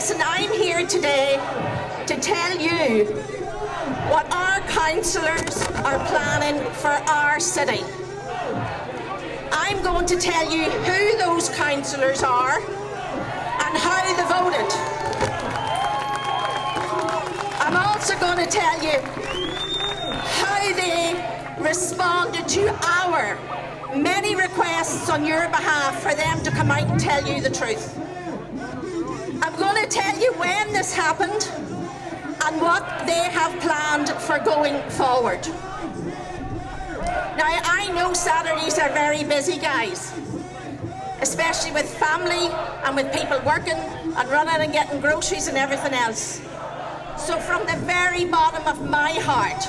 Listen, I'm here today to tell you what our councillors are planning for our city. I'm going to tell you who those councillors are and how they voted. I'm also going to tell you how they responded to our many requests on your behalf for them to come out and tell you the truth. I'm going to tell you when this happened and what they have planned for going forward. Now, I know Saturdays are very busy, guys, especially with family and with people working and running and getting groceries and everything else. So from the very bottom of my heart,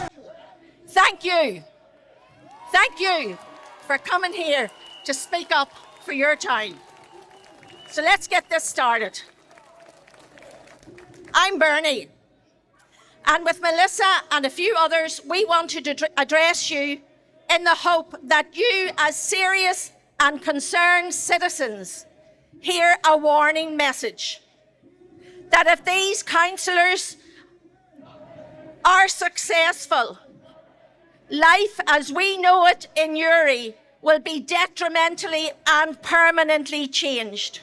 thank you. Thank you for coming here to speak up for your town. So let's get this started. I'm Bernie, and with Melissa and a few others, we wanted to address you in the hope that you, as serious and concerned citizens, hear a warning message. That if these councillors are successful, life as we know it in Newry will be detrimentally and permanently changed.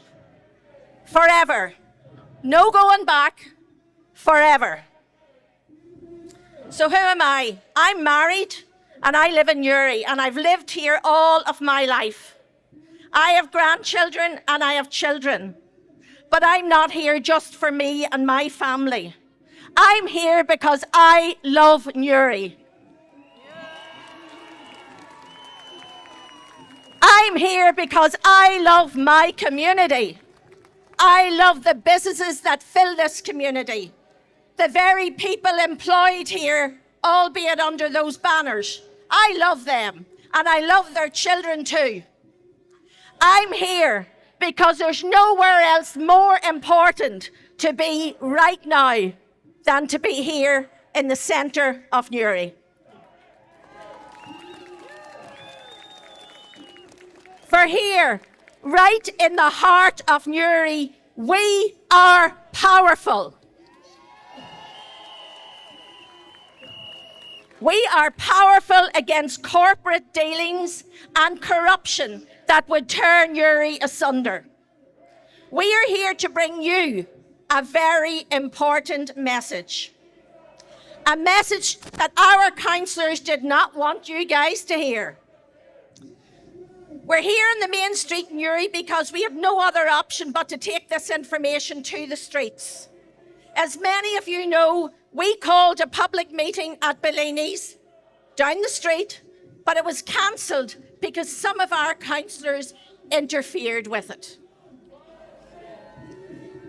Forever. No going back. Forever. So who am I? I'm married and I live in Newry and I've lived here all of my life. I have grandchildren and I have children. But I'm not here just for me and my family. I'm here because I love Newry. I'm here because I love my community. I love the businesses that fill this community. The very people employed here, albeit under those banners. I love them, and I love their children too. I'm here because there's nowhere else more important to be right now than to be here in the centre of Newry. For here, right in the heart of Newry, we are powerful. We are powerful against corporate dealings and corruption that would tear Newry asunder. We are here to bring you a very important message. A message that our councillors did not want you guys to hear. We're here in the main street in Newry because we have no other option but to take this information to the streets. As many of you know, we called a public meeting at Bellini's down the street, but it was cancelled because some of our councillors interfered with it.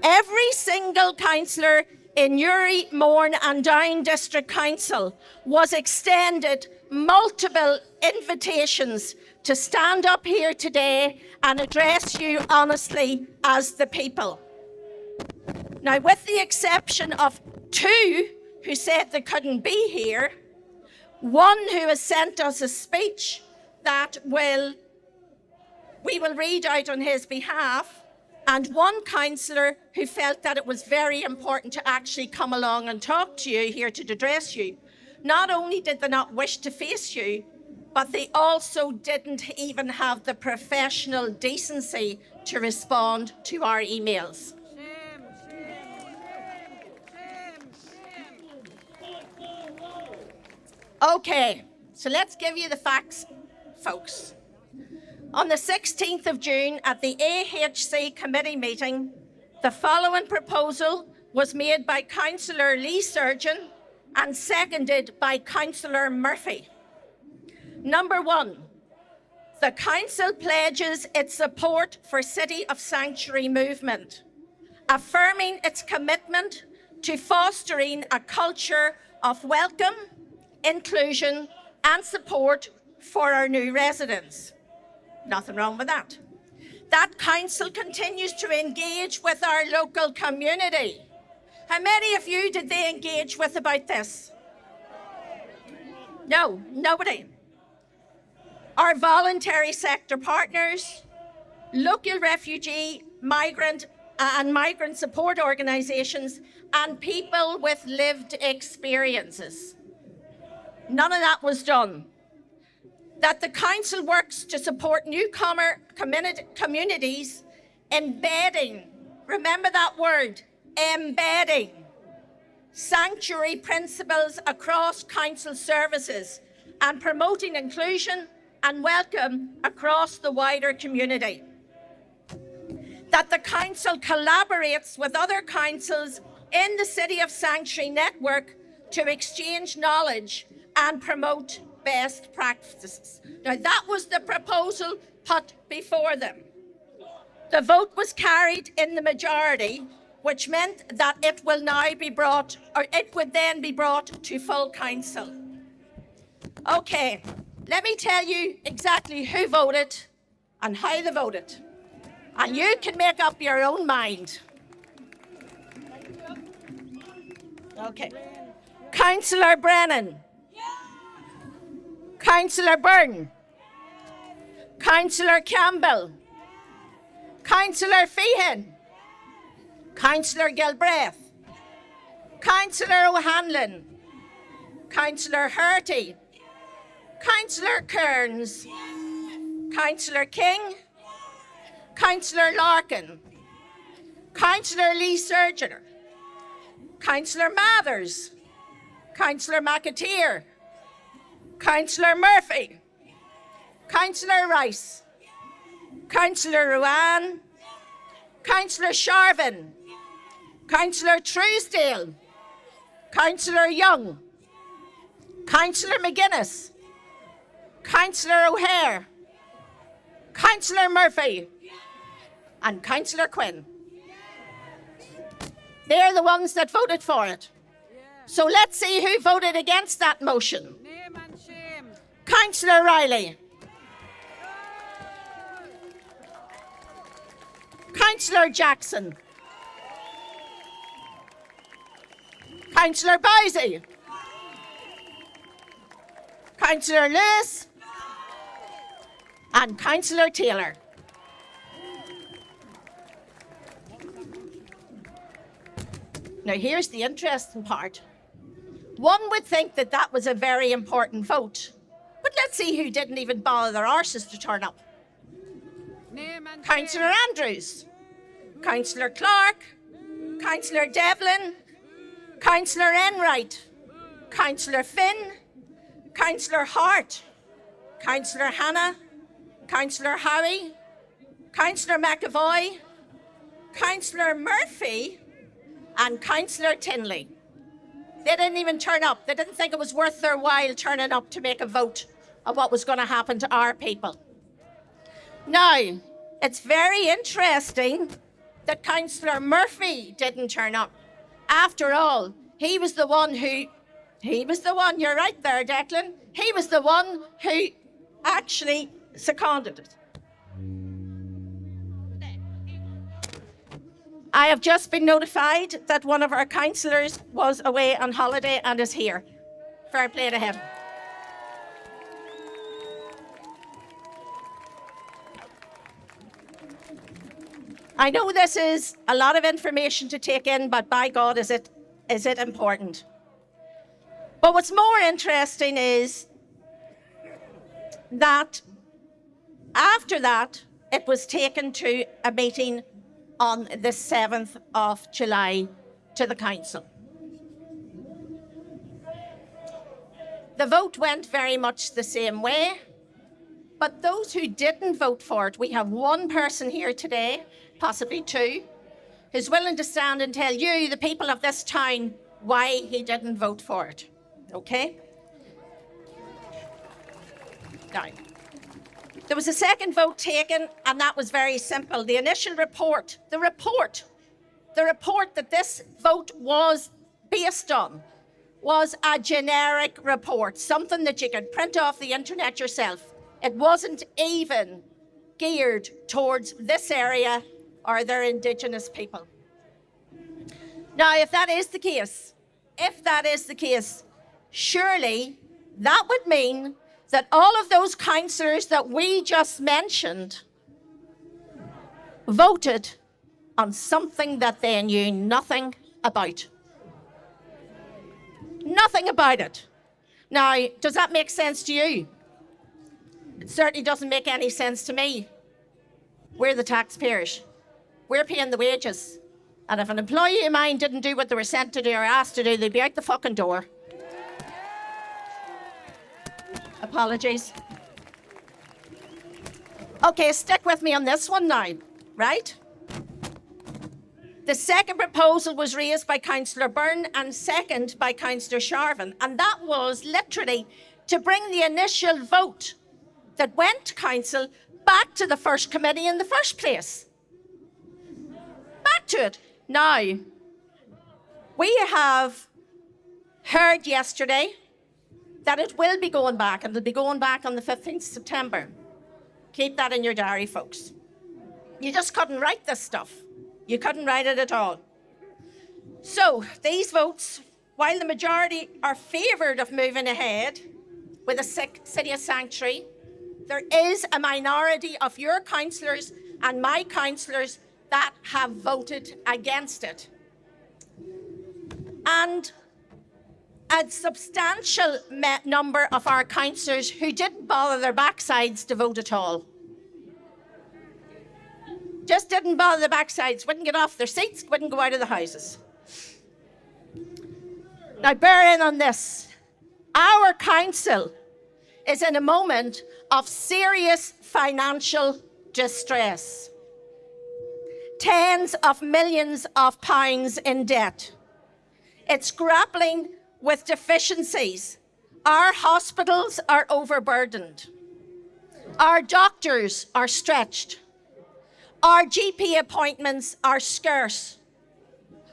Every single councillor in Newry, Mourne and Down District Council was extended multiple invitations to stand up here today and address you honestly as the people. Now, with the exception of two who said they couldn't be here, one who has sent us a speech that we will read out on his behalf, and one councillor who felt that it was very important to actually come along and talk to you here to address you. Not only did they not wish to face you, but they also didn't even have the professional decency to respond to our emails. Okay, so let's give you the facts, folks. On the 16th of June at the AHC committee meeting, the following proposal was made by Councillor Lee Surgeon and seconded by Councillor Murphy. Number 1, the Council pledges its support for City of Sanctuary movement, affirming its commitment to fostering a culture of welcome, inclusion and support for our new residents. Nothing wrong with that. That council continues to engage with our local community. How many of you did they engage with about this? No, nobody. Our voluntary sector partners, local refugee, migrant and migrant support organisations and people with lived experiences. None of that was done. That the council works to support newcomer communities, embedding, remember that word, embedding, sanctuary principles across council services and promoting inclusion and welcome across the wider community. That the council collaborates with other councils in the City of Sanctuary network to exchange knowledge and promote best practices. Now that was the proposal put before them. The vote was carried in the majority, which meant that it will now be brought, or it would then be brought to full council. Okay, let me tell you exactly who voted and how they voted. And you can make up your own mind. Okay. Councillor Brennan. Councillor Byrne. Councillor Campbell. Councillor Feehan. Councillor Gilbreth. Councillor O'Hanlon. Councillor Herty. Councillor Kearns. Councillor King. Councillor Larkin. Councillor Lee Surgener. Councillor Mathers. Councillor McAteer. Councillor Murphy. Councillor Rice. Councillor Ruane. Councillor Sharvin. Councillor Truesdale. Councillor Young. Councillor McGuinness. Councillor O'Hare. Councillor Murphy. And Councillor Quinn. They're the ones that voted for it. So let's see who voted against that motion. Name and shame. Councillor Riley. Councillor Jackson. Councillor Bowsey. Councillor Lewis. And Councillor Taylor. Now here's the interesting part. One would think that that was a very important vote. But let's see who didn't even bother their arses to turn up. Name and Councillor Andrews, Councillor Clark, Councillor Devlin, Councillor Enright, Councillor Finn, Councillor Hart, Councillor Hannah, Councillor Howie, Councillor McAvoy, Councillor Murphy, and Councillor Tinley. They didn't even turn up. They didn't think it was worth their while turning up to make a vote of what was going to happen to our people. Now, it's very interesting that Councillor Murphy didn't turn up. After all, you're right there, Declan. He was the one who actually seconded it. I have just been notified that one of our councillors was away on holiday and is here. Fair play to him. I know this is a lot of information to take in, but by God, is it important. But what's more interesting is that after that, it was taken to a meeting on the 7th of July to the council. The vote went very much the same way, but those who didn't vote for it, we have one person here today, possibly two, who's willing to stand and tell you, the people of this town, why he didn't vote for it. Okay? Now, there was a second vote taken, and that was very simple. The initial report, the report that this vote was based on was a generic report, something that you could print off the internet yourself. It wasn't even geared towards this area or their Indigenous people. Now, if that is the case, surely that would mean that all of those councillors that we just mentioned voted on something that they knew nothing about. Nothing about it. Now, does that make sense to you? It certainly doesn't make any sense to me. We're the taxpayers. We're paying the wages. And if an employee of mine didn't do what they were sent to do or asked to do, they'd be out the fucking door. Apologies. Okay, stick with me on this one now, right? The second proposal was raised by Councillor Byrne and second by Councillor Sharvin, and that was literally to bring the initial vote that went to Council back to the first committee in the first place. Back to it. Now, we have heard yesterday that it will be going back, and it'll be going back on the 15th of September. Keep that in your diary, folks. You just couldn't write this stuff. You couldn't write it at all. So, these votes, while the majority are favoured of moving ahead with a city of sanctuary, there is a minority of your councillors and my councillors that have voted against it. And a substantial number of our councillors who didn't bother their backsides to vote at all. Just didn't bother their backsides, wouldn't get off their seats, wouldn't go out of the houses. Now bear in on this. Our council is in a moment of serious financial distress. Tens of millions of pounds in debt. It's grappling with deficiencies. Our hospitals are overburdened. Our doctors are stretched. Our GP appointments are scarce.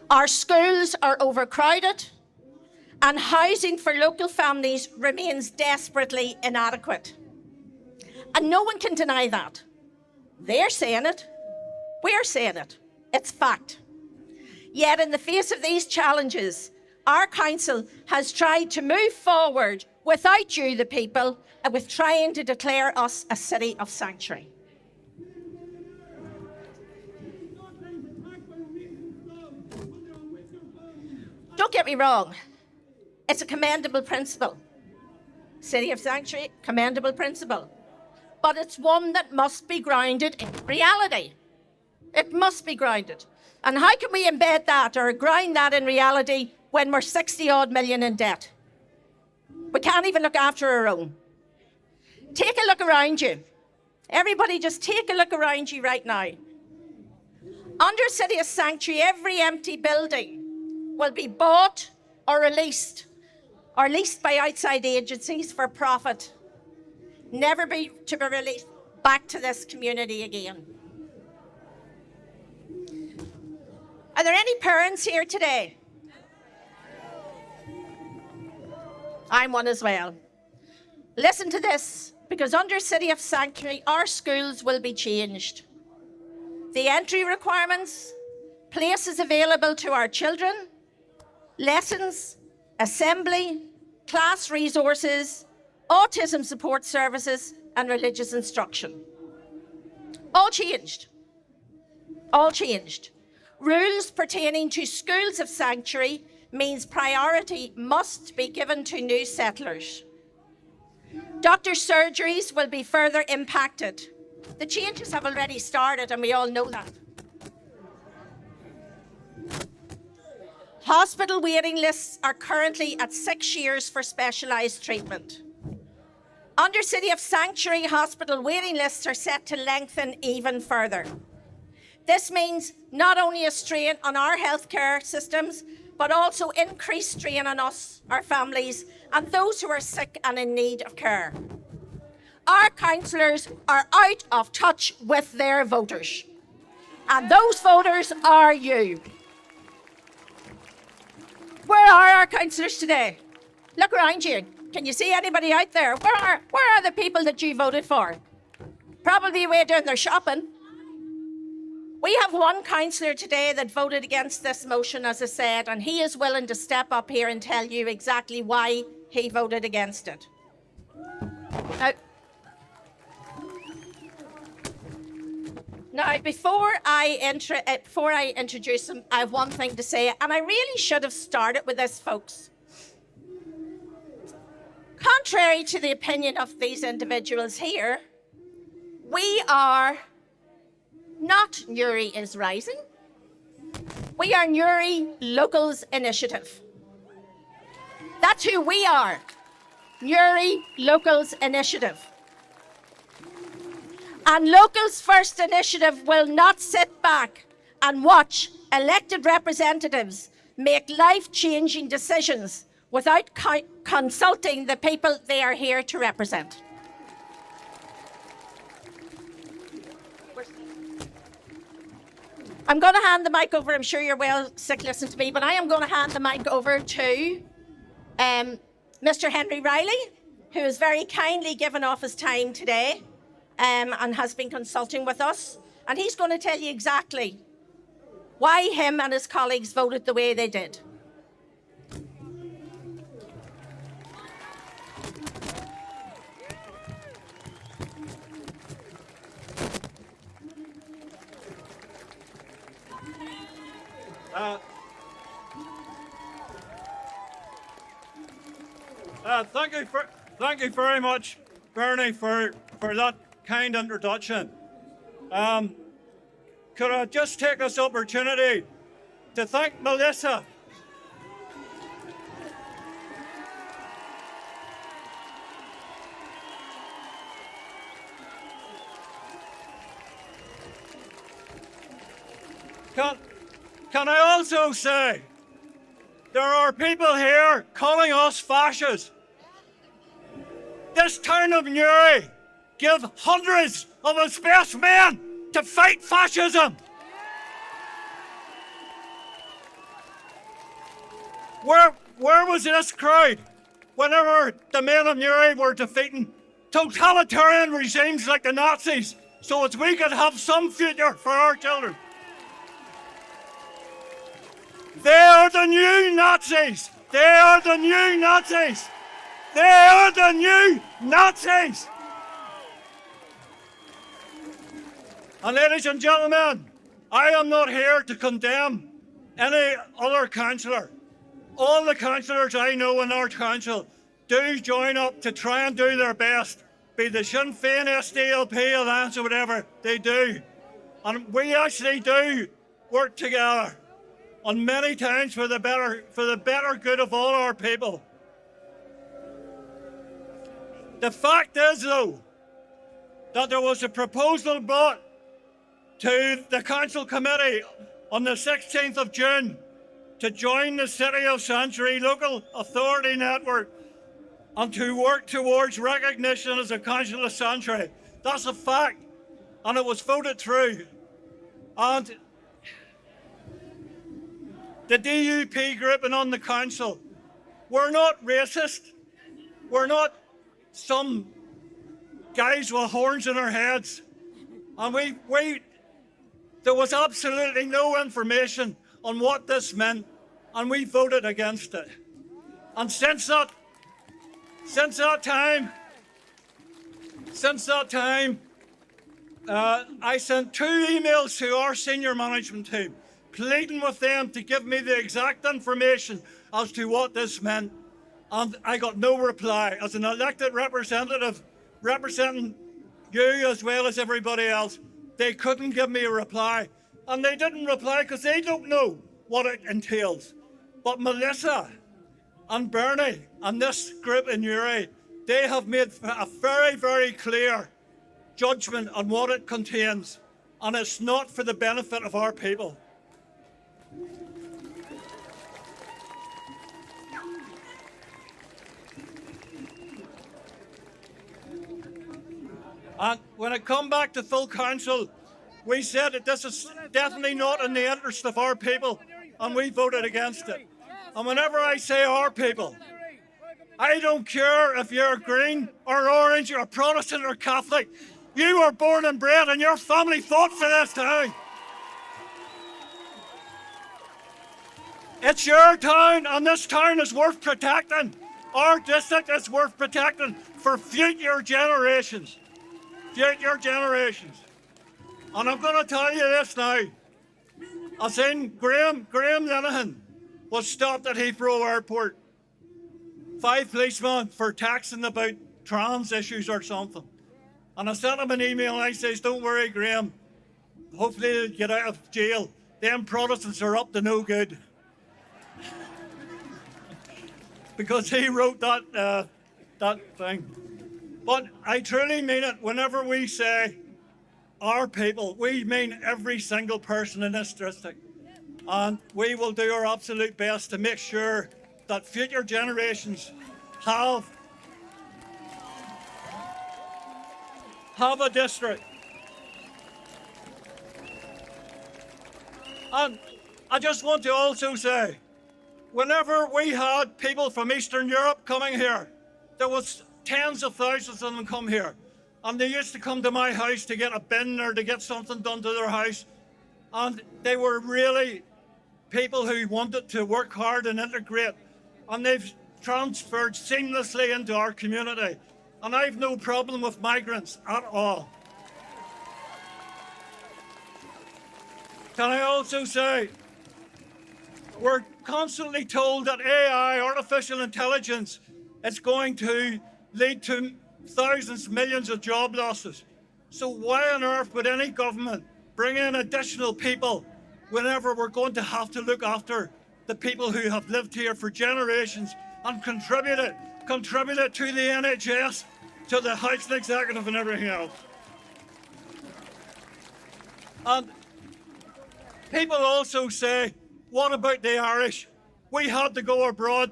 Our schools are overcrowded. And housing for local families remains desperately inadequate. And no one can deny that. They're saying it. We're saying it. It's fact. Yet in the face of these challenges, our council has tried to move forward without you, the people, and with trying to declare us a city of sanctuary. Don't get me wrong. It's a commendable principle. City of sanctuary, commendable principle. But it's one that must be grounded in reality. It must be grounded. And how can we embed that or ground that in reality when we're 60 odd million in debt? We can't even look after our own. Take a look around you. Everybody just take a look around you right now. Under City of Sanctuary, every empty building will be bought or leased by outside agencies for profit, never to be released back to this community again. Are there any parents here today? I'm one as well. Listen to this, because under City of Sanctuary, our schools will be changed. The entry requirements, places available to our children, lessons, assembly, class resources, autism support services, and religious instruction. All changed. All changed. Rules pertaining to schools of sanctuary means priority must be given to new settlers. Doctor surgeries will be further impacted. The changes have already started, and we all know that. Hospital waiting lists are currently at 6 years for specialised treatment. Under City of Sanctuary, hospital waiting lists are set to lengthen even further. This means not only a strain on our healthcare systems, but also increased strain on us, our families, and those who are sick and in need of care. Our councillors are out of touch with their voters. And those voters are you. Where are our councillors today? Look around you. Can you see anybody out there? Where are the people that you voted for? Probably away doing their shopping. We have one councillor today that voted against this motion, as I said, and he is willing to step up here and tell you exactly why he voted against it. Now, Now, before I introduce him, I have one thing to say, and I really should have started with this, folks. Contrary to the opinion of these individuals here, we are not Newry is Rising. We are Newry Locals Initiative. That's who we are. Newry Locals Initiative. And Locals First Initiative will not sit back and watch elected representatives make life-changing decisions without consulting the people they are here to represent. I'm going to hand the mic over. I'm sure you're well sick listening to me, but I am going to hand the mic over to Mr. Henry Riley, who has very kindly given off his time today and has been consulting with us. And he's going to tell you exactly why him and his colleagues voted the way they did. Thank you very much, Bernie, for that kind introduction. Could I just take this opportunity to thank Melissa? Can I also say, there are people here calling us fascists. This town of Newry give hundreds of its best men to fight fascism. Where was this crowd whenever the men of Newry were defeating totalitarian regimes like the Nazis so that we could have some future for our children? They are the new Nazis. They are the new Nazis. They are the new Nazis. And ladies and gentlemen, I am not here to condemn any other councillor. All the councillors I know in our council do join up to try and do their best, be the Sinn Féin, SDLP, Alliance or whatever, they do. And we actually do work together. And many times for the better good of all our people. The fact is, though, that there was a proposal brought to the council committee on the 16th of June to join the City of Sanctuary Local Authority Network and to work towards recognition as a council of sanctuary. That's a fact, and it was voted through. And the DUP group and on the council, we're not racist. We're not some guys with horns in our heads. And there was absolutely no information on what this meant, and we voted against it. And since that time, I sent 2 emails to our senior management team, pleading with them to give me the exact information as to what this meant. And I got no reply. As an elected representative representing you as well as everybody else, they couldn't give me a reply. And they didn't reply because they don't know what it entails. But Melissa and Bernie and this group in Newry, they have made a very, very clear judgment on what it contains. And it's not for the benefit of our people. And when it come back to full council, we said that this is definitely not in the interest of our people, and we voted against it. And whenever I say our people, I don't care if you're green or orange or Protestant or Catholic. You were born and bred and your family fought for this town. It's your town, and this town is worth protecting. Our district is worth protecting for future generations. Future generations. And I'm going to tell you this now. I seen Graham Linehan was stopped at Heathrow Airport. 5 policemen for taxing about trans issues or something. And I sent him an email and I says, don't worry, Graham. Hopefully he'll get out of jail. Them Protestants are up to no good. Because he wrote that thing. But I truly mean it. Whenever we say our people, we mean every single person in this district. And we will do our absolute best to make sure that future generations have a district. And I just want to also say, whenever we had people from Eastern Europe coming here, there was tens of thousands of them come here. And they used to come to my house to get a bin or to get something done to their house. And they were really people who wanted to work hard and integrate. And they've transferred seamlessly into our community. And I've no problem with migrants at all. Can I also say, we're constantly told that AI, artificial intelligence, is going to lead to thousands, millions of job losses. So why on earth would any government bring in additional people whenever we're going to have to look after the people who have lived here for generations and contributed to the NHS, to the Housing Executive and everything else? And people also say, what about the Irish? We had to go abroad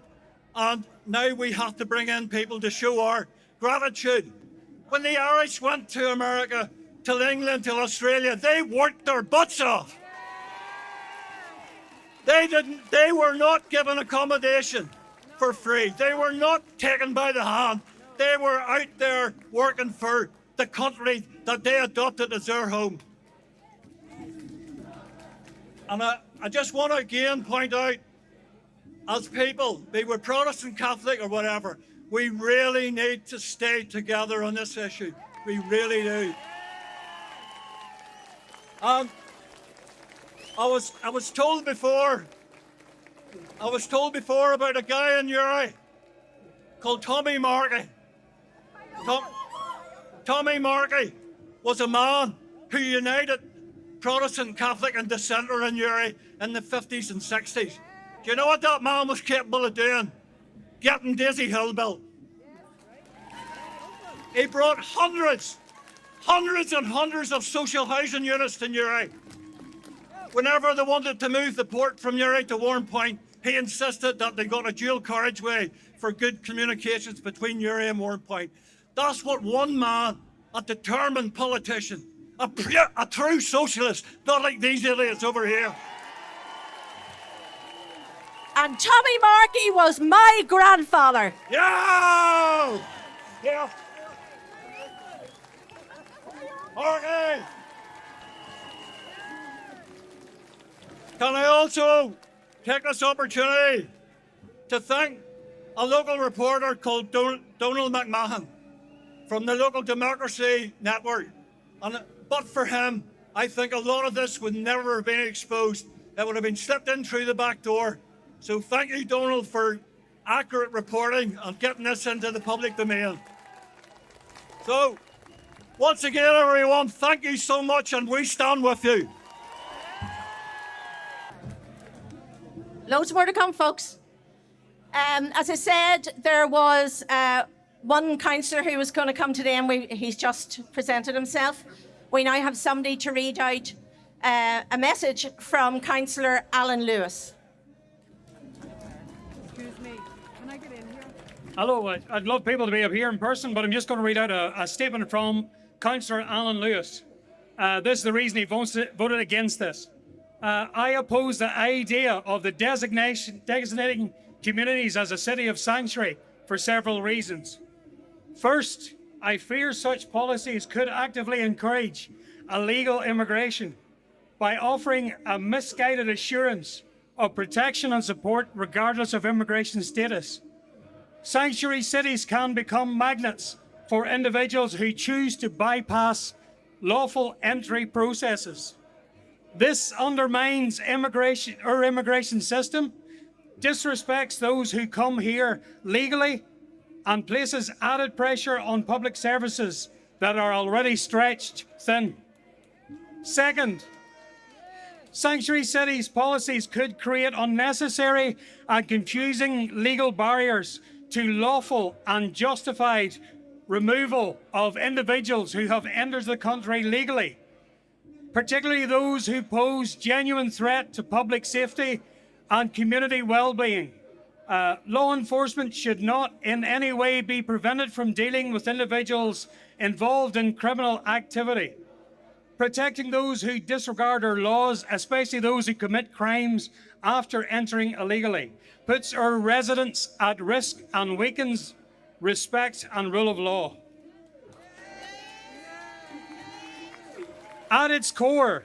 and now we have to bring in people to show our gratitude. When the Irish went to America, to England, to Australia, they worked their butts off. They were not given accommodation for free. They were not taken by the hand. They were out there working for the country that they adopted as their home. And I just want to again point out, as people, be we Protestant, Catholic or whatever, we really need to stay together on this issue. We really do. I was told before about a guy in Newry called Tommy Markey. Tommy Markey was a man who united Protestant, Catholic and dissenter in Newry in the 50s and 60s. Do you know what that man was capable of doing? Getting Daisy Hill built. He brought hundreds and hundreds of social housing units to Newry. Whenever they wanted to move the port from Newry to Warrenpoint, he insisted that they got a dual carriageway for good communications between Newry and Warrenpoint. That's what one man, a determined politician, a true socialist, not like these idiots over here. And Tommy Markey was my grandfather. Yeah! Yeah. Markey! Can I also take this opportunity to thank a local reporter called Donald McMahon from the Local Democracy Network. But for him, I think a lot of this would never have been exposed. It would have been slipped in through the back door. So thank you, Donald, for accurate reporting and getting this into the public domain. So, once again, everyone, thank you so much, and we stand with you. Loads more to come, folks. As I said, there was one councillor who was going to come today, and he's just presented himself. We now have somebody to read out a message from Councillor Alan Lewis. Excuse me. Can I get in here? Hello, I'd love people to be up here in person, but I'm just going to read out a statement from Councillor Alan Lewis. This is the reason he voted against this. I oppose the idea of the designating communities as a city of sanctuary for several reasons. First, I fear such policies could actively encourage illegal immigration by offering a misguided assurance of protection and support regardless of immigration status. Sanctuary cities can become magnets for individuals who choose to bypass lawful entry processes. This undermines our immigration system, disrespects those who come here legally, and places added pressure on public services that are already stretched thin. Second, sanctuary cities policies could create unnecessary and confusing legal barriers to lawful and justified removal of individuals who have entered the country legally, particularly those who pose genuine threat to public safety and community well-being. Law enforcement should not in any way be prevented from dealing with individuals involved in criminal activity. Protecting those who disregard our laws, especially those who commit crimes after entering illegally, puts our residents at risk and weakens respect and rule of law. At its core,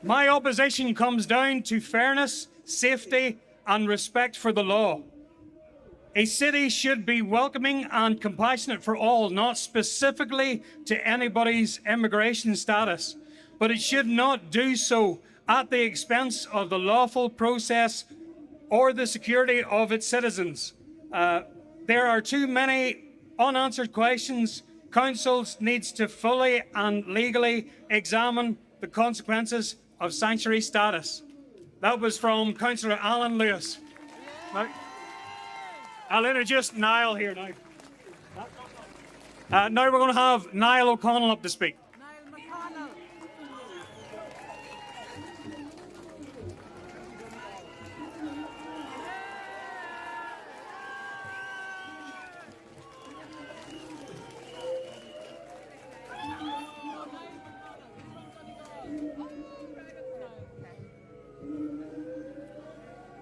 my opposition comes down to fairness, safety, and respect for the law. A city should be welcoming and compassionate for all, not specifically to anybody's immigration status, but it should not do so at the expense of the lawful process or the security of its citizens. There are too many unanswered questions. Council needs to fully and legally examine the consequences of sanctuary status. That was from Councillor Alan Lewis. Now, I'll introduce Niall here now. Now we're going to have Niall O'Connell up to speak.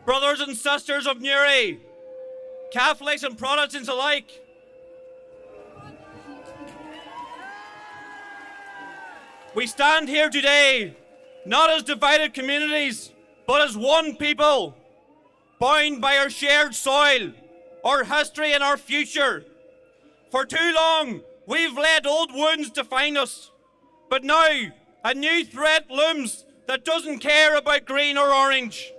Brothers and sisters of Newry, Catholics and Protestants alike, we stand here today not as divided communities, but as one people, bound by our shared soil, our history and our future. For too long, we've let old wounds define us, but now a new threat looms that doesn't care about green or orange.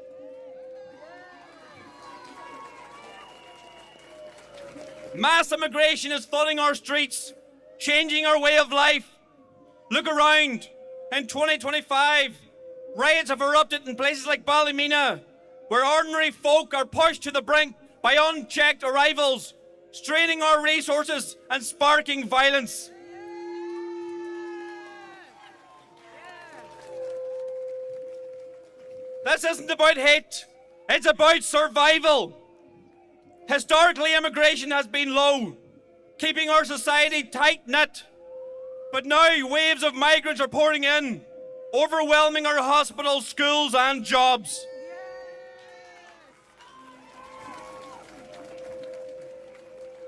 Mass immigration is flooding our streets, changing our way of life. Look around. In 2025, riots have erupted in places like Ballymena, where ordinary folk are pushed to the brink by unchecked arrivals, straining our resources and sparking violence. This isn't about hate, it's about survival. Historically, immigration has been low, keeping our society tight-knit. But now waves of migrants are pouring in, overwhelming our hospitals, schools and jobs.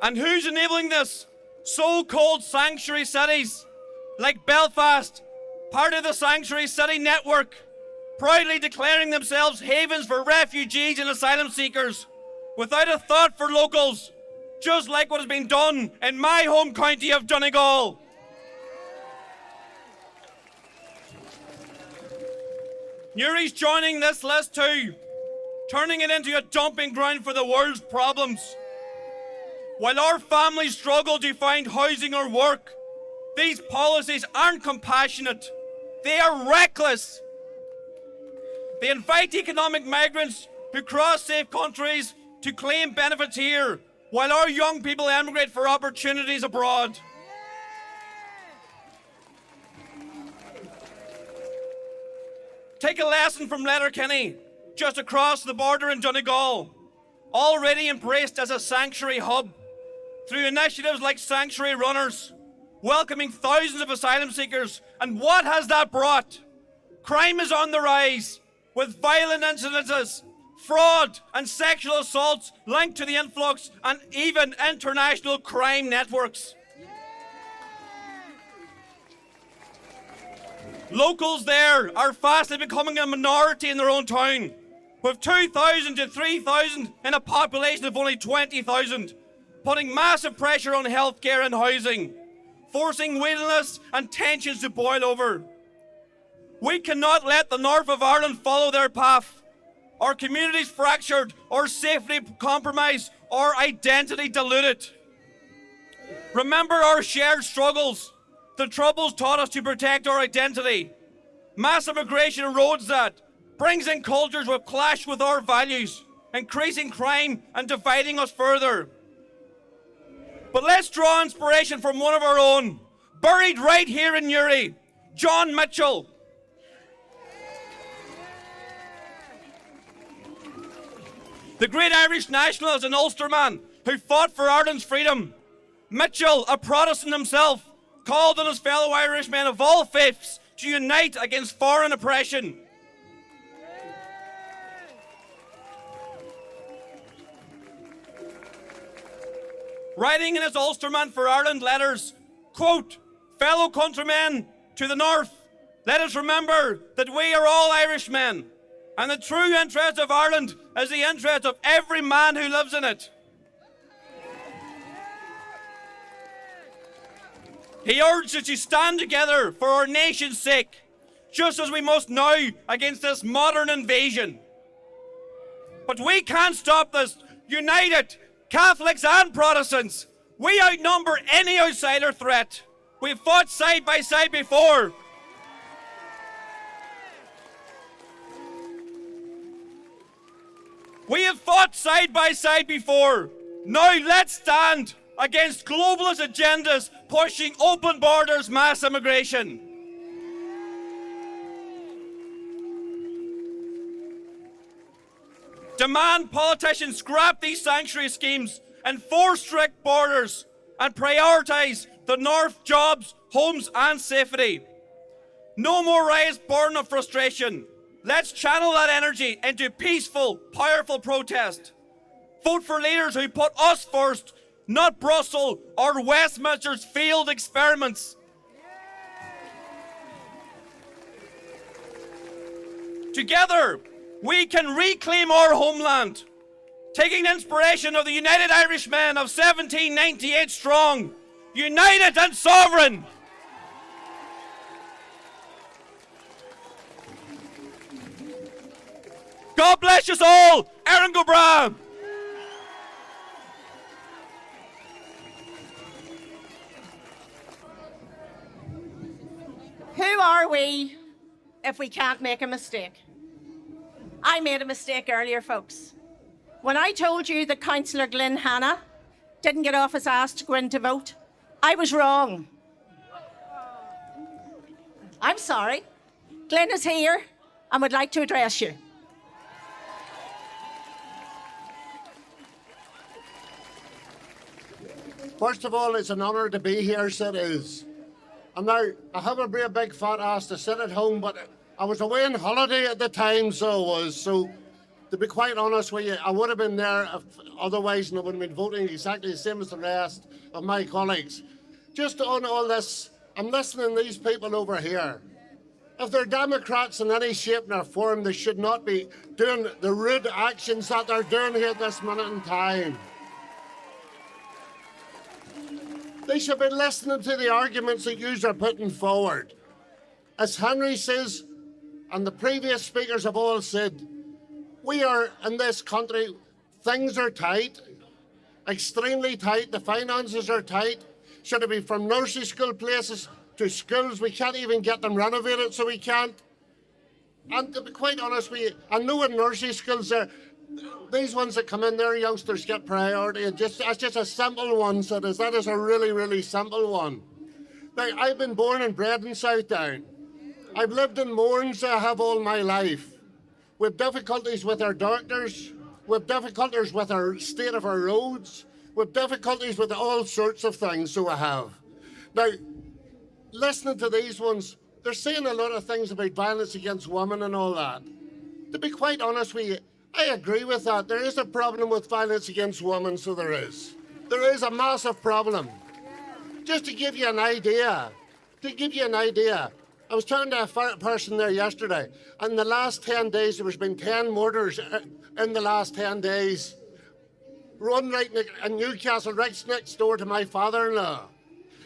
And who's enabling this? So-called sanctuary cities, like Belfast, part of the Sanctuary City Network, proudly declaring themselves havens for refugees and asylum seekers, without a thought for locals, just like what has been done in my home county of Donegal. Newry's joining this list too, turning it into a dumping ground for the world's problems. While our families struggle to find housing or work, these policies aren't compassionate, they are reckless. They invite economic migrants who cross safe countries to claim benefits here, while our young people emigrate for opportunities abroad. Take a lesson from Letterkenny, just across the border in Donegal, already embraced as a sanctuary hub, through initiatives like Sanctuary Runners, welcoming thousands of asylum seekers. And what has that brought? Crime is on the rise, with violent incidences, fraud and sexual assaults linked to the influx, and even international crime networks. Locals there are fastly becoming a minority in their own town, with 2,000 to 3,000 in a population of only 20,000, putting massive pressure on healthcare and housing. forcing wilderness and tensions to boil over. We cannot let the north of Ireland follow their path. Our communities fractured, our safety compromised, our identity diluted. Remember our shared struggles. The Troubles taught us to protect our identity. Mass immigration erodes that, brings in cultures which clash with our values, increasing crime and dividing us further. But let's draw inspiration from one of our own, buried right here in Newry, John Mitchell. The great Irish nationalist and Ulsterman who fought for Ireland's freedom. Mitchell, a Protestant himself, called on his fellow Irishmen of all faiths to unite against foreign oppression. Writing in his Ulsterman for Ireland letters, quote, "Fellow countrymen to the north, let us remember that we are all Irishmen, and the true interest of Ireland is the interest of every man who lives in it." He urged us to stand together for our nation's sake, just as we must now against this modern invasion. But we can't stop this. United, Catholics and Protestants, we outnumber any outsider threat. We've fought side by side before. We have fought side by side before. Now let's stand against globalist agendas pushing open borders, mass immigration. Demand politicians scrap these sanctuary schemes, enforce strict borders, and prioritise the North jobs, homes and safety. No more riots born of frustration. Let's channel that energy into peaceful, powerful protest. Vote for leaders who put us first, not Brussels or Westminster's failed experiments. Together, we can reclaim our homeland, taking inspiration of the United Irishmen of 1798 strong, united and sovereign. God bless us all. Erin go Bragh. Who are we if we can't make a mistake? I made a mistake earlier, folks. When I told you that Councillor Glyn Hanna didn't get off his ass to go in to vote, I was wrong. I'm sorry. Glyn is here and would like to address you. First of all, it's an honour to be here, so it is. And now, I have a real big fat ass to sit at home, but I was away on holiday at the time, so I was. So, to be quite honest with you, I would have been there otherwise, and I would have been voting exactly the same as the rest of my colleagues. Just on all this, I'm listening to these people over here. If they're Democrats in any shape or form, they should not be doing the rude actions that they're doing here at this minute in time. They should be listening to the arguments that you are putting forward. As Henry says, and the previous speakers have all said, we are in this country, things are tight, extremely tight, the finances are tight. Should it be from nursery school places to schools, we can't even get them renovated, so we can't. And to be quite honest with you, I know in nursery schools there, these ones that come in there, youngsters get priority. That's just a simple one, so that is a really, really simple one. Now, I've been born and bred in Southdown. I've lived in Mournes, I have all my life. We've difficulties with our doctors, we've difficulties with our state of our roads, we've difficulties with all sorts of things, so I have. Now, listening to these ones, they're saying a lot of things about violence against women and all that. To be quite honest with you, I agree with that. There is a problem with violence against women, so there is. There is a massive problem. Just to give you an idea, I was talking to a person there yesterday, and in the last 10 days, there's been 10 murders in the last 10 days. One right in Newcastle, right next door to my father-in-law.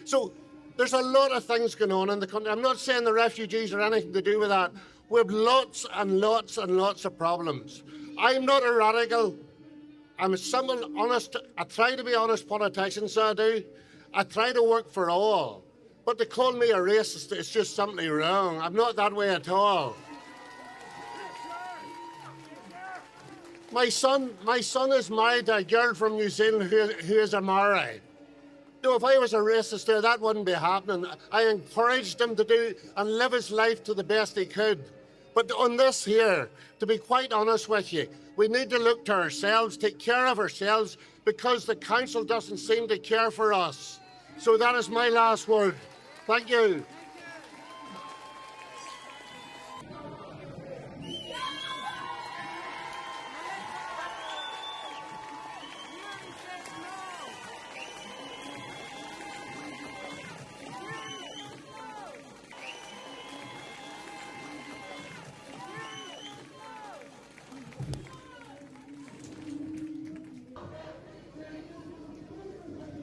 So There's a lot of things going on in the country. I'm not saying the refugees are anything to do with that. We have lots and lots and lots of problems. I'm not a radical. I'm a simple, honest, I try to be honest politician, so I do. I try to work for all. But to call me a racist is just simply wrong. I'm not that way at all. My son is married to a girl from New Zealand who is a Maori. No, if I was a racist there, that wouldn't be happening. I encouraged him to do and live his life to the best he could. But on this here, to be quite honest with you, we need to look to ourselves, take care of ourselves, because the council doesn't seem to care for us. So that is my last word. Thank you.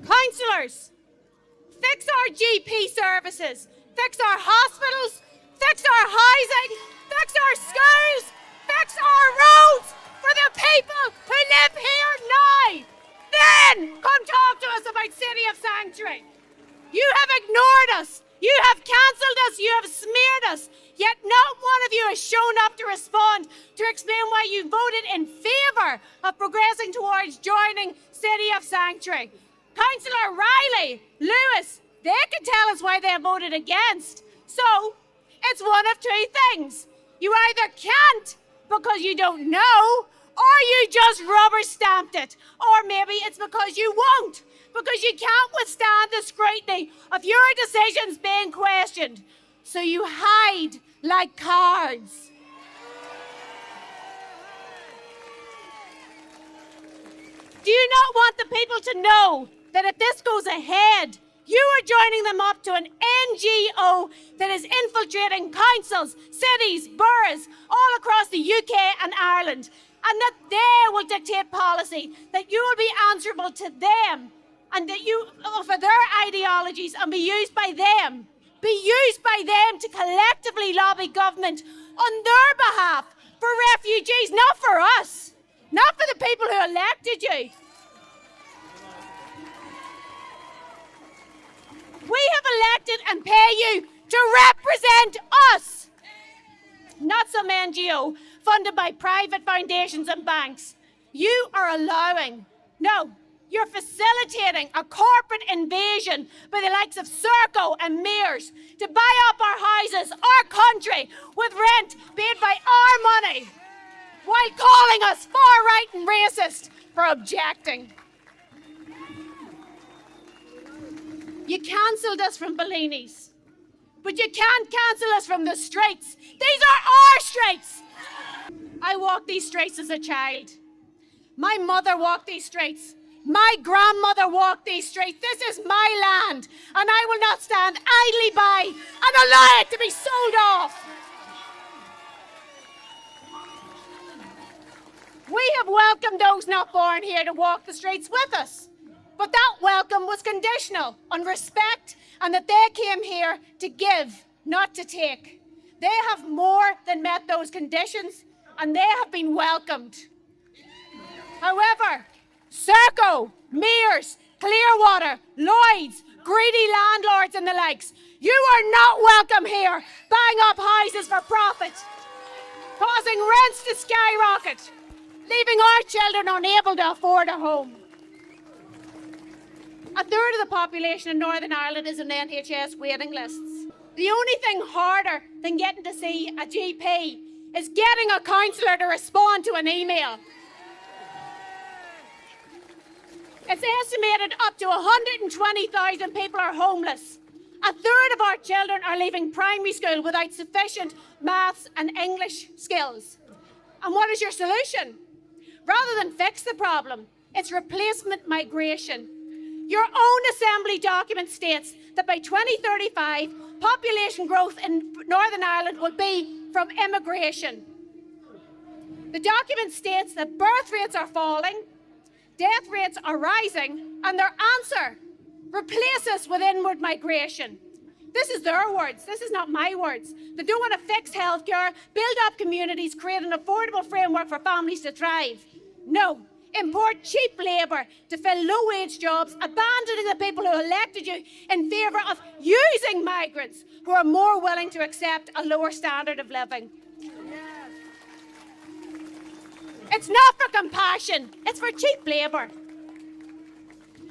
Councillors, fix our GP services, fix our hospitals, fix our housing, fix our schools, fix our roads for the people who live here now. Then come talk to us about City of Sanctuary. You have ignored us. You have cancelled us. You have smeared us. Yet not one of you has shown up to respond to explain why you voted in favour of progressing towards joining City of Sanctuary. Councillor Riley, Lewis, they can tell us why they voted against. So, it's one of two things. You either can't because you don't know, or you just rubber stamped it. Or maybe it's because you won't, because you can't withstand the scrutiny of your decisions being questioned. So you hide like cowards. Do you not want the people to know that if this goes ahead, you are joining them up to an NGO that is infiltrating councils, cities, boroughs all across the UK and Ireland, and that they will dictate policy, that you will be answerable to them, and that you, for their ideologies, and be used by them to collectively lobby government on their behalf for refugees, not for us, not for the people who elected you. We have elected and pay you to represent us, not some NGO funded by private foundations and banks. You are allowing, no, you're facilitating a corporate invasion by the likes of Serco and Mears to buy up our houses, our country, with rent paid by our money, while calling us far-right and racist for objecting. You cancelled us from Bellini's, but you can't cancel us from the streets. These are our streets. I walked these streets as a child. My mother walked these streets. My grandmother walked these streets. This is my land, and I will not stand idly by and allow it to be sold off. We have welcomed those not born here to walk the streets with us. But that welcome was conditional on respect and that they came here to give, not to take. They have more than met those conditions and they have been welcomed. However, Serco, Mears, Clearwater, Lloyds, greedy landlords and the likes, you are not welcome here, buying up houses for profit, causing rents to skyrocket, leaving our children unable to afford a home. A third of the population in Northern Ireland is on NHS waiting lists. The only thing harder than getting to see a GP is getting a councillor to respond to an email. It's estimated up to 120,000 people are homeless. A third of our children are leaving primary school without sufficient maths and English skills. And what is your solution? Rather than fix the problem, it's replacement migration. Your own Assembly document states that by 2035, population growth in Northern Ireland will be from immigration. The document states that birth rates are falling, death rates are rising, and their answer, replace us with inward migration. This is their words. This is not my words. They don't want to fix healthcare, build up communities, create an affordable framework for families to thrive. No. Import cheap labour to fill low-wage jobs, abandoning the people who elected you in favour of using migrants who are more willing to accept a lower standard of living. It's not for compassion, it's for cheap labour.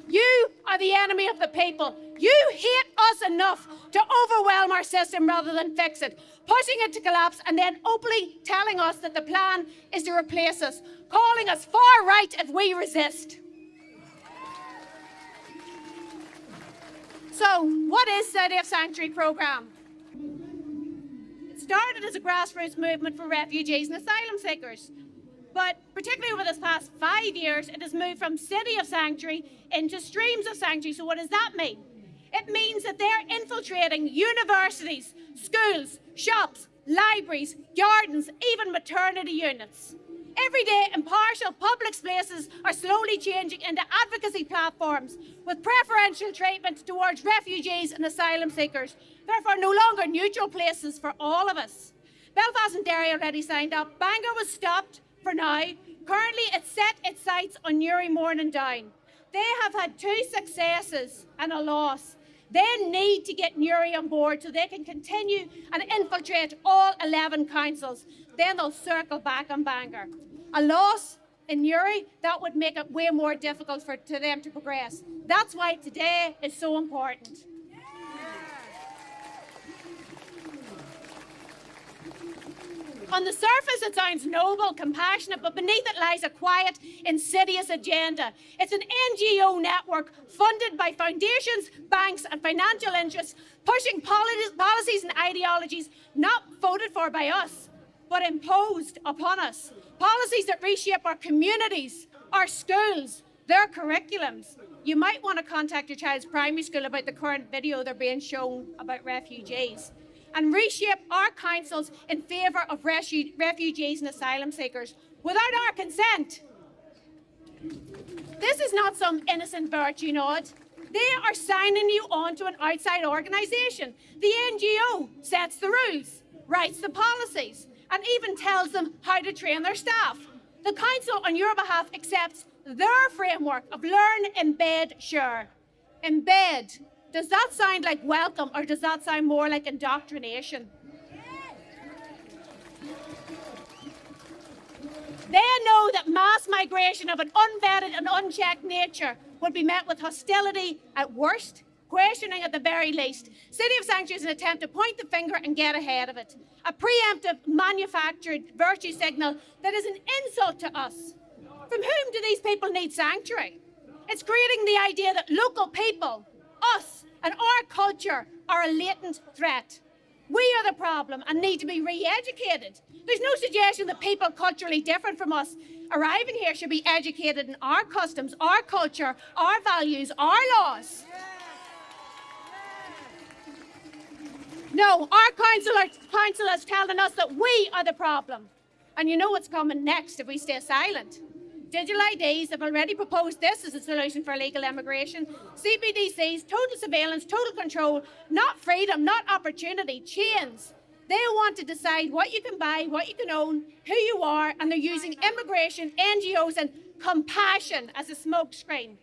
You are the enemy of the people. You hate us enough to overwhelm our system rather than fix it, pushing it to collapse and then openly telling us that the plan is to replace us, calling us far right if we resist. So, what is the Safe Sanctuary Programme? It started as a grassroots movement for refugees and asylum seekers. But particularly over this past 5 years, it has moved from city of sanctuary into streams of sanctuary. So what does that mean? It means that they're infiltrating universities, schools, shops, libraries, gardens, even maternity units. Every day, impartial public spaces are slowly changing into advocacy platforms with preferential treatment towards refugees and asylum seekers, therefore no longer neutral places for all of us. Belfast and Derry already signed up. Bangor was stopped for now. Currently, it's set its sights on Newry, Mourne and Down. They have had 2 successes and a loss. They need to get Newry on board so they can continue and infiltrate all 11 councils. Then they'll circle back on Bangor. A loss in Newry, that would make it way more difficult for them to progress. That's why today is so important. On the surface, it sounds noble, compassionate, but beneath it lies a quiet, insidious agenda. It's an NGO network funded by foundations, banks, and financial interests, pushing policies and ideologies not voted for by us, but imposed upon us. Policies that reshape our communities, our schools, their curriculums. You might want to contact your child's primary school about the current video they're being shown about refugees, and reshape our councils in favour of refugees and asylum seekers without our consent. This is not some innocent virtue nod. They are signing you on to an outside organisation. The NGO sets the rules, writes the policies, and even tells them how to train their staff. The council on your behalf accepts their framework of learn, embed, share. Embed. Does that sound like welcome, or does that sound more like indoctrination? They know that mass migration of an unvetted and unchecked nature would be met with hostility at worst, questioning at the very least. City of Sanctuary is an attempt to point the finger and get ahead of it. A preemptive, manufactured virtue signal that is an insult to us. From whom do these people need sanctuary? It's creating the idea that local people, us, and our culture are a latent threat. We are the problem and need to be re-educated. There's no suggestion that people culturally different from us arriving here should be educated in our customs, our culture, our values, our laws. No, our council is telling us that we are the problem. And you know what's coming next if we stay silent. Digital IDs have already proposed this as a solution for illegal immigration. CBDCs, total surveillance, total control, not freedom, not opportunity, chains. They want to decide what you can buy, what you can own, who you are, and they're using immigration, NGOs, and compassion as a smokescreen.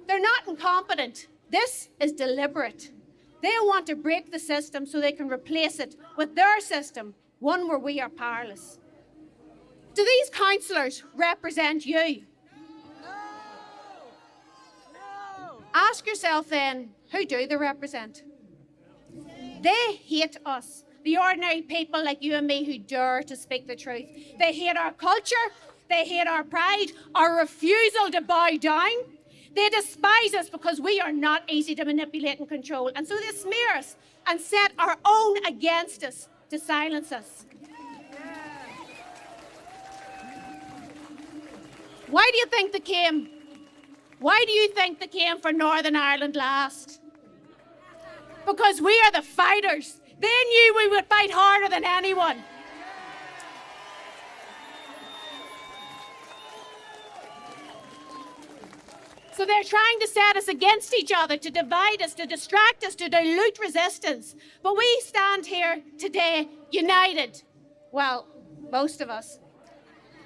They're not incompetent. This is deliberate. They want to break the system so they can replace it with their system, one where we are powerless. Do these councillors represent you? No. Ask yourself then, who do they represent? They hate us, the ordinary people like you and me who dare to speak the truth. They hate our culture, they hate our pride, our refusal to bow down. They despise us because we are not easy to manipulate and control. And so they smear us and set our own against us to silence us. Why do you think they came? Why do you think they came for Northern Ireland last? Because we are the fighters. They knew we would fight harder than anyone. So they're trying to set us against each other, to divide us, to distract us, to dilute resistance. But we stand here today united. Well, most of us.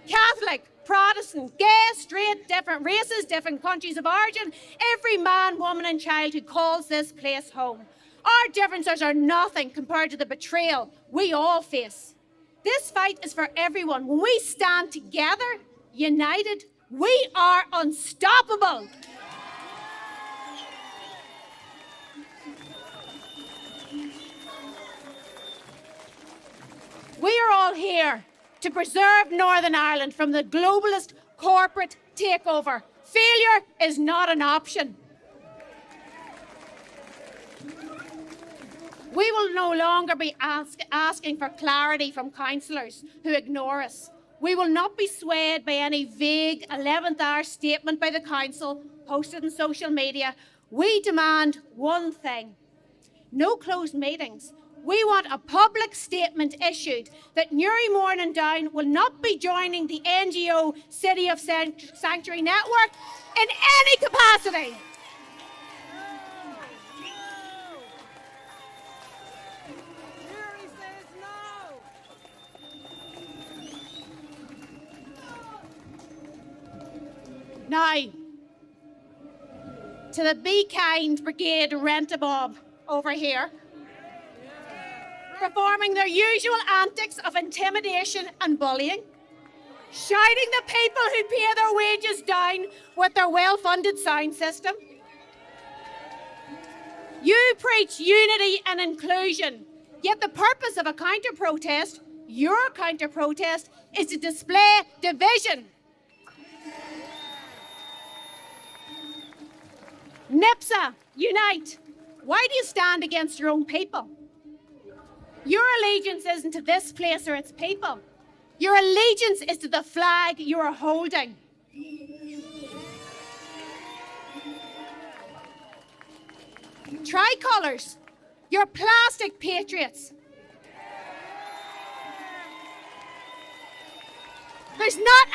Catholic, Protestant, gay, straight, different races, different countries of origin, every man, woman and child who calls this place home. Our differences are nothing compared to the betrayal we all face. This fight is for everyone. When we stand together, united, we are unstoppable. We are all here to preserve Northern Ireland from the globalist corporate takeover. Failure is not an option. We will no longer be asking for clarity from councillors who ignore us. We will not be swayed by any vague 11th hour statement by the council posted on social media. We demand one thing: no closed meetings. We want a public statement issued that Newry, Mourne and Down will not be joining the NGO City of Sanctuary network in any capacity. Newry says no. Now, to the Be Kind Brigade Rent-a-Bob over here, performing their usual antics of intimidation and bullying, shouting the people who pay their wages down with their well-funded sound system. You preach unity and inclusion, yet the purpose of a counter-protest, your counter-protest, is to display division. NIPSA, unite. Why do you stand against your own people? Your allegiance isn't to this place or its people. Your allegiance is to the flag you are holding. Tricolours, you're plastic patriots. There's not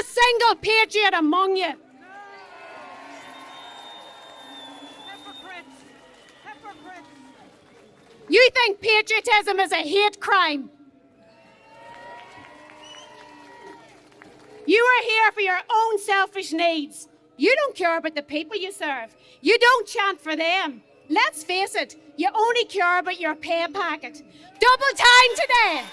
a single patriot among you. You think patriotism is a hate crime. You are here for your own selfish needs. You don't care about the people you serve. You don't chant for them. Let's face it, you only care about your pay packet. Double time today.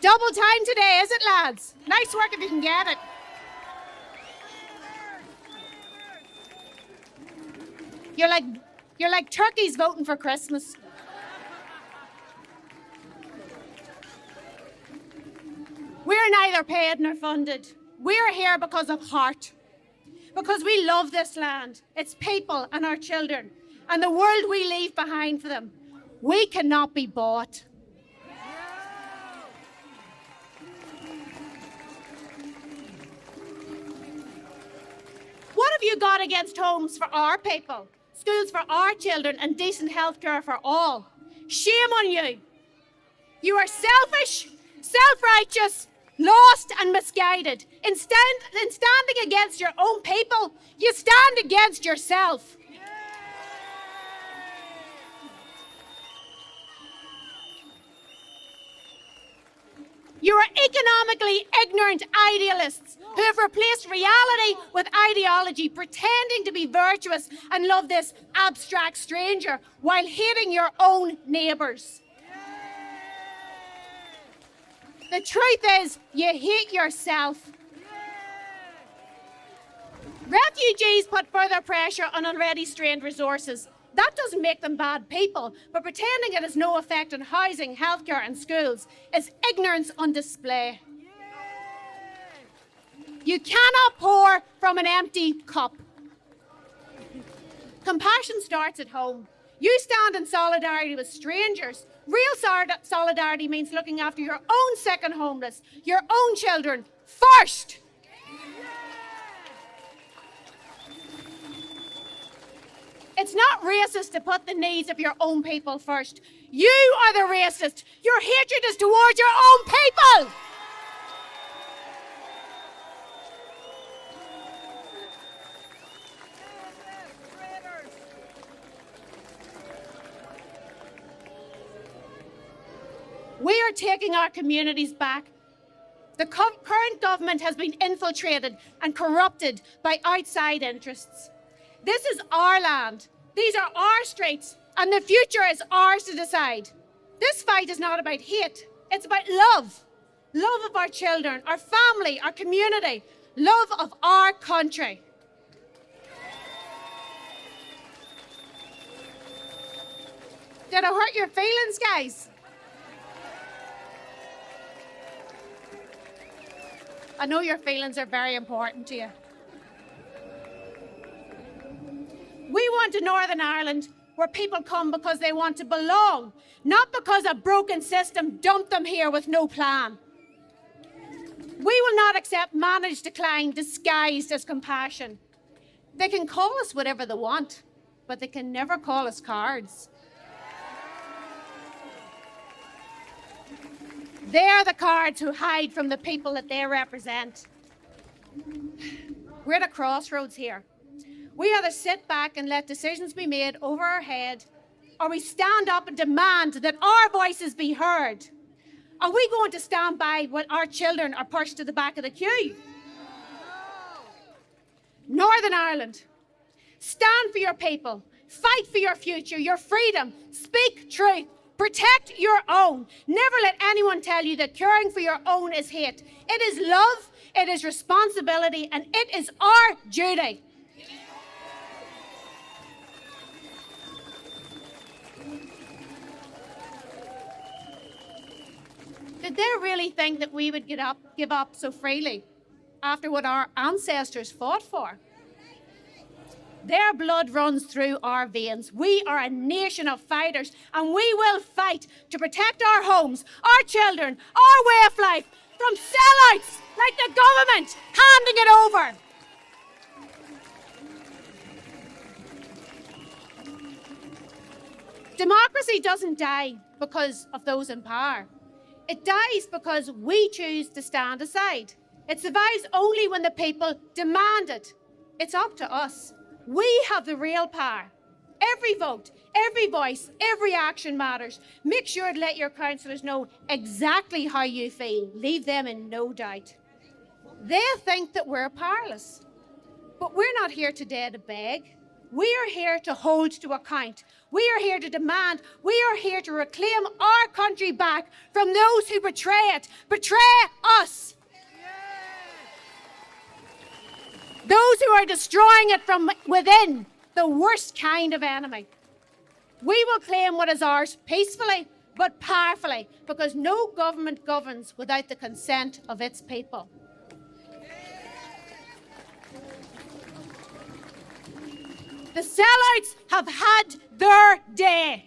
Double time today, is it, lads? Nice work if you can get it. You're like turkeys voting for Christmas. We're neither paid nor funded. We're here because of heart. Because we love this land, its people and our children, and the world we leave behind for them. We cannot be bought. What have you got against homes for our people, schools for our children, and decent healthcare for all? Shame on you. You are selfish, self-righteous, lost and misguided. In standing against your own people, you stand against yourself. You are economically ignorant idealists who have replaced reality with ideology, pretending to be virtuous and love this abstract stranger while hating your own neighbours. The truth is, you hate yourself. Refugees put further pressure on already strained resources. That doesn't make them bad people, but pretending it has no effect on housing, healthcare and schools is ignorance on display. You cannot pour from an empty cup. Compassion starts at home. You stand in solidarity with strangers. Real solidarity means looking after your own sick and homeless, your own children first. It's It's not racist to put the needs of your own people first. You are the racist. Your hatred is towards your own people. We are taking our communities back. The current government has been infiltrated and corrupted by outside interests. This is our land. These are our streets, and the future is ours to decide. This fight is not about hate. It's about love. Love of our children, our family, our community. Love of our country. Did I hurt your feelings, guys? I know your feelings are very important to you. We want a Northern Ireland where people come because they want to belong, not because a broken system dumped them here with no plan. We will not accept managed decline disguised as compassion. They can call us whatever they want, but they can never call us cowards. They're the cowards who hide from the people that they represent. We're at a crossroads here. We either sit back and let decisions be made over our head, or we stand up and demand that our voices be heard. Are we going to stand by when our children are pushed to the back of the queue? No. Northern Ireland, stand for your people, fight for your future, your freedom, speak truth. Protect your own. Never let anyone tell you that caring for your own is hate. It is love, it is responsibility, and it is our duty. Did they really think that we would give up so freely after what our ancestors fought for? Their blood runs through our veins. We are a nation of fighters, and we will fight to protect our homes, our children, our way of life from sellouts like the government handing it over. Democracy doesn't die because of those in power. It dies because we choose to stand aside. It survives only when the people demand it. It's up to us. We have the real power. Every vote, every voice, every action matters. Make sure to let your councillors know exactly how you feel. Leave them in no doubt. They think that we're powerless. But we're not here today to beg. We are here to hold to account. We are here to demand. We are here to reclaim our country back from those who betray it. Betray us. Those who are destroying it from within, the worst kind of enemy. We will claim what is ours peacefully but powerfully, because no government governs without the consent of its people. The sellouts have had their day.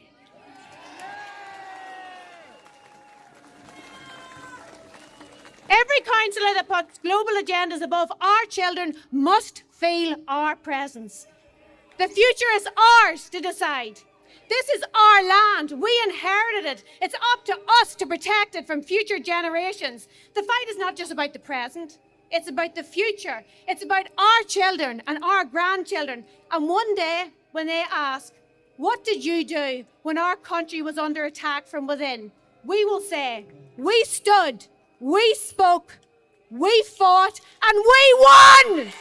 Every councillor that puts global agendas above our children must feel our presence. The future is ours to decide. This is our land. We inherited it. It's up to us to protect it from future generations. The fight is not just about the present. It's about the future. It's about our children and our grandchildren. And one day, when they ask, what did you do when our country was under attack from within? We will say, we stood. We spoke, we fought, and we won!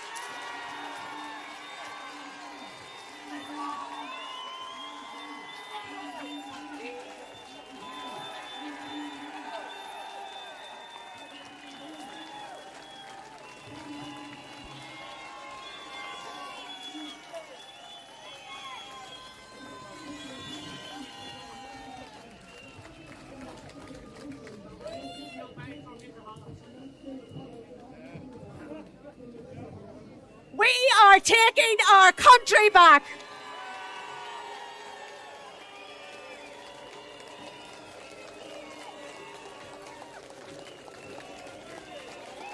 We are taking our country back.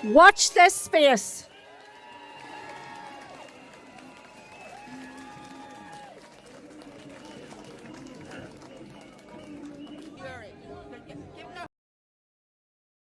Watch this space.